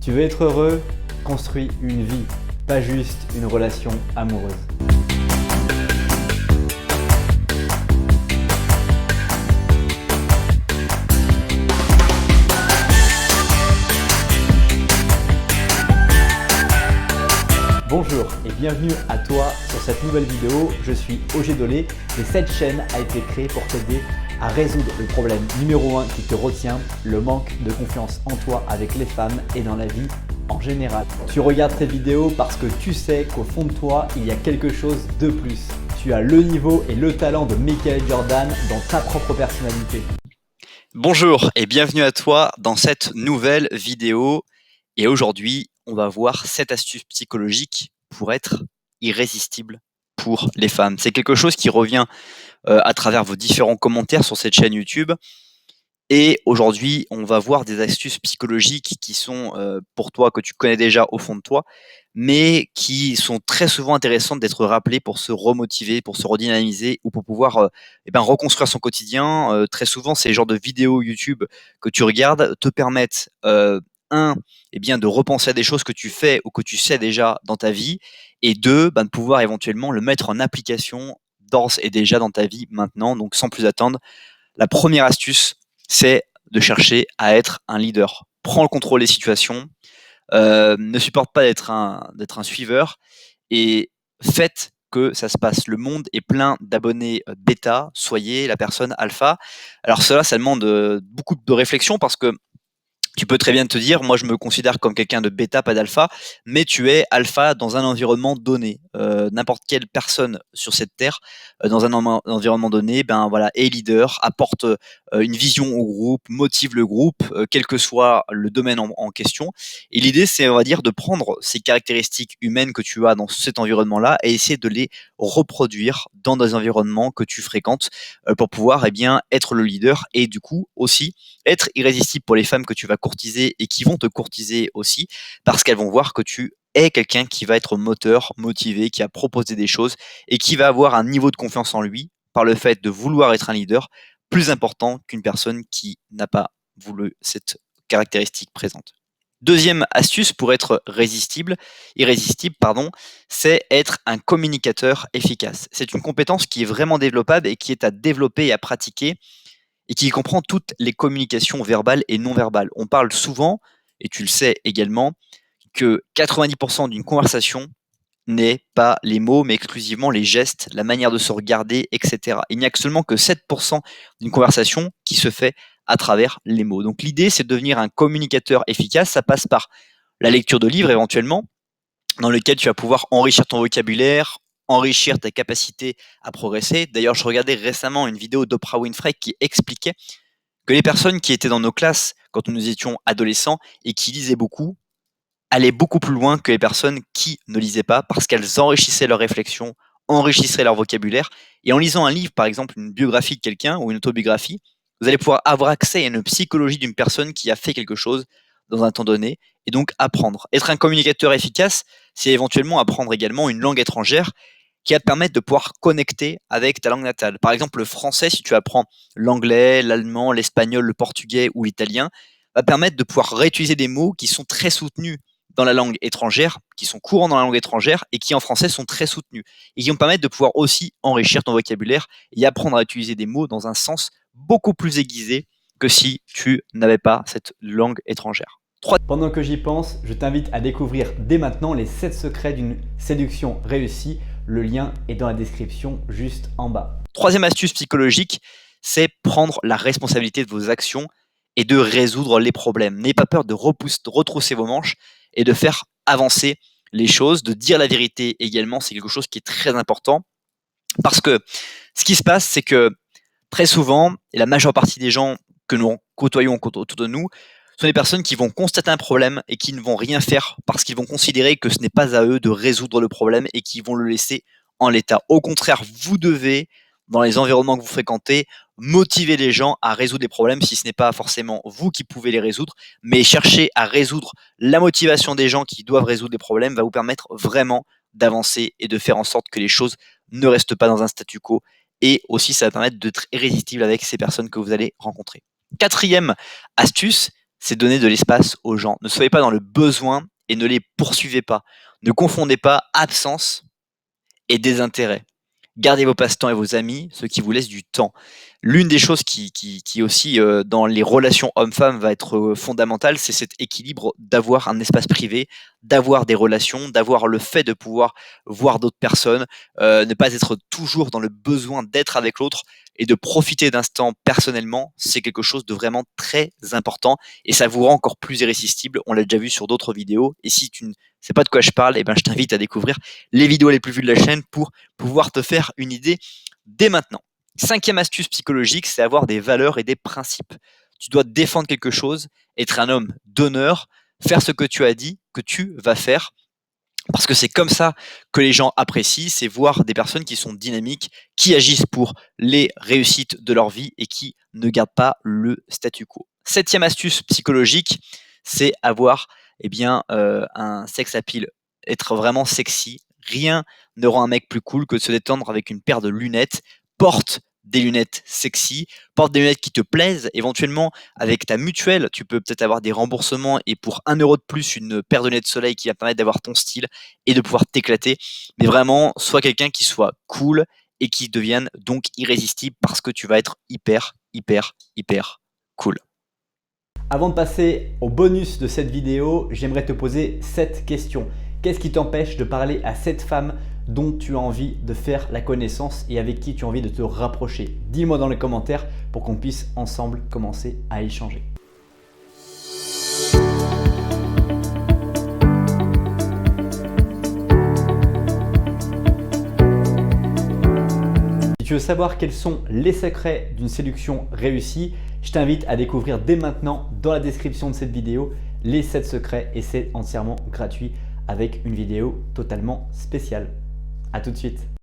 Tu veux être heureux? Construis une vie, pas juste une relation amoureuse. Bonjour et bienvenue à toi sur cette nouvelle vidéo. Je suis Ogé Dolé et cette chaîne a été créée pour t'aider à résoudre le problème numéro 1 qui te retient, le manque de confiance en toi avec les femmes et dans la vie en général. Tu regardes ces vidéos parce que tu sais qu'au fond de toi, il y a quelque chose de plus. Tu as le niveau et le talent de Michael Jordan dans ta propre personnalité. Bonjour et bienvenue à toi dans cette nouvelle vidéo. Et aujourd'hui, on va voir 7 astuces psychologiques pour être irrésistible pour les femmes. C'est quelque chose qui revient à travers vos différents commentaires sur cette chaîne YouTube. Et aujourd'hui, on va voir des astuces psychologiques qui sont pour toi, que tu connais déjà au fond de toi, mais qui sont très souvent intéressantes d'être rappelées pour se remotiver, pour se redynamiser ou pour pouvoir reconstruire son quotidien. Très souvent, ces genres de vidéos YouTube que tu regardes te permettent, de repenser à des choses que tu fais ou que tu sais déjà dans ta vie, et deux, de pouvoir éventuellement le mettre en application d'ores et déjà dans ta vie maintenant, donc sans plus attendre. La première astuce, c'est de chercher à être un leader. Prends le contrôle des situations, ne supporte pas d'être un suiveur et faites que ça se passe. Le monde est plein d'abonnés bêta, soyez la personne alpha. Alors cela, ça demande beaucoup de réflexion parce que tu peux très bien te dire, moi je me considère comme quelqu'un de bêta, pas d'alpha, mais tu es alpha dans un environnement donné. N'importe quelle personne sur cette terre, dans un environnement donné, est leader, apporte une vision au groupe, motive le groupe, quel que soit le domaine en question. Et l'idée, c'est, on va dire, de prendre ces caractéristiques humaines que tu as dans cet environnement-là et essayer de les reproduire dans des environnements que tu fréquentes pour pouvoir être le leader et du coup aussi être irrésistible pour les femmes que tu vas courtiser et qui vont te courtiser aussi, parce qu'elles vont voir que tu es quelqu'un qui va être moteur, motivé, qui a proposé des choses et qui va avoir un niveau de confiance en lui par le fait de vouloir être un leader plus important qu'une personne qui n'a pas voulu cette caractéristique présente. Deuxième astuce pour être irrésistible, c'est être un communicateur efficace. C'est une compétence qui est vraiment développable et qui est à développer et à pratiquer et qui comprend toutes les communications verbales et non verbales. On parle souvent, et tu le sais également, que 90% d'une conversation n'est pas les mots, mais exclusivement les gestes, la manière de se regarder, etc. Il n'y a que seulement que 7% d'une conversation qui se fait à travers les mots. Donc l'idée, c'est de devenir un communicateur efficace. Ça passe par la lecture de livres éventuellement, dans lequel tu vas pouvoir enrichir ton vocabulaire, enrichir ta capacité à progresser. D'ailleurs, je regardais récemment une vidéo d'Oprah Winfrey qui expliquait que les personnes qui étaient dans nos classes quand nous étions adolescents et qui lisaient beaucoup allaient beaucoup plus loin que les personnes qui ne lisaient pas parce qu'elles enrichissaient leurs réflexions, enrichissaient leur vocabulaire. Et en lisant un livre, par exemple une biographie de quelqu'un ou une autobiographie, vous allez pouvoir avoir accès à une psychologie d'une personne qui a fait quelque chose dans un temps donné et donc apprendre. Être un communicateur efficace, c'est éventuellement apprendre également une langue étrangère qui va te permettre de pouvoir connecter avec ta langue natale. Par exemple, le français, si tu apprends l'anglais, l'allemand, l'espagnol, le portugais ou l'italien, va permettre de pouvoir réutiliser des mots qui sont très soutenus dans la langue étrangère, qui sont courants dans la langue étrangère et qui en français sont très soutenus et qui vont permettre de pouvoir aussi enrichir ton vocabulaire et apprendre à utiliser des mots dans un sens beaucoup plus aiguisé que si tu n'avais pas cette langue étrangère. Pendant que j'y pense, je t'invite à découvrir dès maintenant les 7 secrets d'une séduction réussie. Le lien est dans la description juste en bas. Troisième astuce psychologique, c'est prendre la responsabilité de vos actions et de résoudre les problèmes. N'ayez pas peur de retrousser vos manches et de faire avancer les choses, de dire la vérité également, c'est quelque chose qui est très important. Parce que ce qui se passe, c'est que très souvent, et la majeure partie des gens que nous côtoyons autour de nous, sont des personnes qui vont constater un problème et qui ne vont rien faire parce qu'ils vont considérer que ce n'est pas à eux de résoudre le problème et qu'ils vont le laisser en l'état. Au contraire, vous devez, dans les environnements que vous fréquentez, motiver les gens à résoudre les problèmes, si ce n'est pas forcément vous qui pouvez les résoudre, mais chercher à résoudre la motivation des gens qui doivent résoudre les problèmes va vous permettre vraiment d'avancer et de faire en sorte que les choses ne restent pas dans un statu quo. Et aussi, ça va permettre d'être irrésistible avec ces personnes que vous allez rencontrer. Quatrième astuce, c'est donner de l'espace aux gens. Ne soyez pas dans le besoin et ne les poursuivez pas. Ne confondez pas absence et désintérêt. Gardez vos passe-temps et vos amis, ceux qui vous laissent du temps. L'une des choses qui aussi dans les relations hommes-femmes va être fondamentale, c'est cet équilibre d'avoir un espace privé, d'avoir des relations, d'avoir le fait de pouvoir voir d'autres personnes, ne pas être toujours dans le besoin d'être avec l'autre et de profiter d'instants personnellement, c'est quelque chose de vraiment très important et ça vous rend encore plus irrésistible. On l'a déjà vu sur d'autres vidéos. Et si tu ne sais pas de quoi je parle, eh ben, je t'invite à découvrir les vidéos les plus vues de la chaîne pour pouvoir te faire une idée dès maintenant. 5e astuce psychologique, c'est avoir des valeurs et des principes. Tu dois défendre quelque chose, être un homme d'honneur, faire ce que tu as dit que tu vas faire. Parce que c'est comme ça que les gens apprécient, c'est voir des personnes qui sont dynamiques, qui agissent pour les réussites de leur vie et qui ne gardent pas le statu quo. 7e astuce psychologique, c'est avoir un sex appeal, être vraiment sexy. Rien ne rend un mec plus cool que de se détendre avec une paire de lunettes. Porte des lunettes sexy, porte des lunettes qui te plaisent. Éventuellement, avec ta mutuelle, tu peux peut-être avoir des remboursements et pour 1 euro de plus, une paire de lunettes de soleil qui va permettre d'avoir ton style et de pouvoir t'éclater. Mais vraiment, sois quelqu'un qui soit cool et qui devienne donc irrésistible parce que tu vas être hyper cool. Avant de passer au bonus de cette vidéo, j'aimerais te poser 7 questions. Qu'est-ce qui t'empêche de parler à cette femme dont tu as envie de faire la connaissance et avec qui tu as envie de te rapprocher? Dis-moi dans les commentaires pour qu'on puisse ensemble commencer à échanger. Si tu veux savoir quels sont les secrets d'une séduction réussie, je t'invite à découvrir dès maintenant dans la description de cette vidéo les 7 secrets et c'est entièrement gratuit avec une vidéo totalement spéciale. A tout de suite.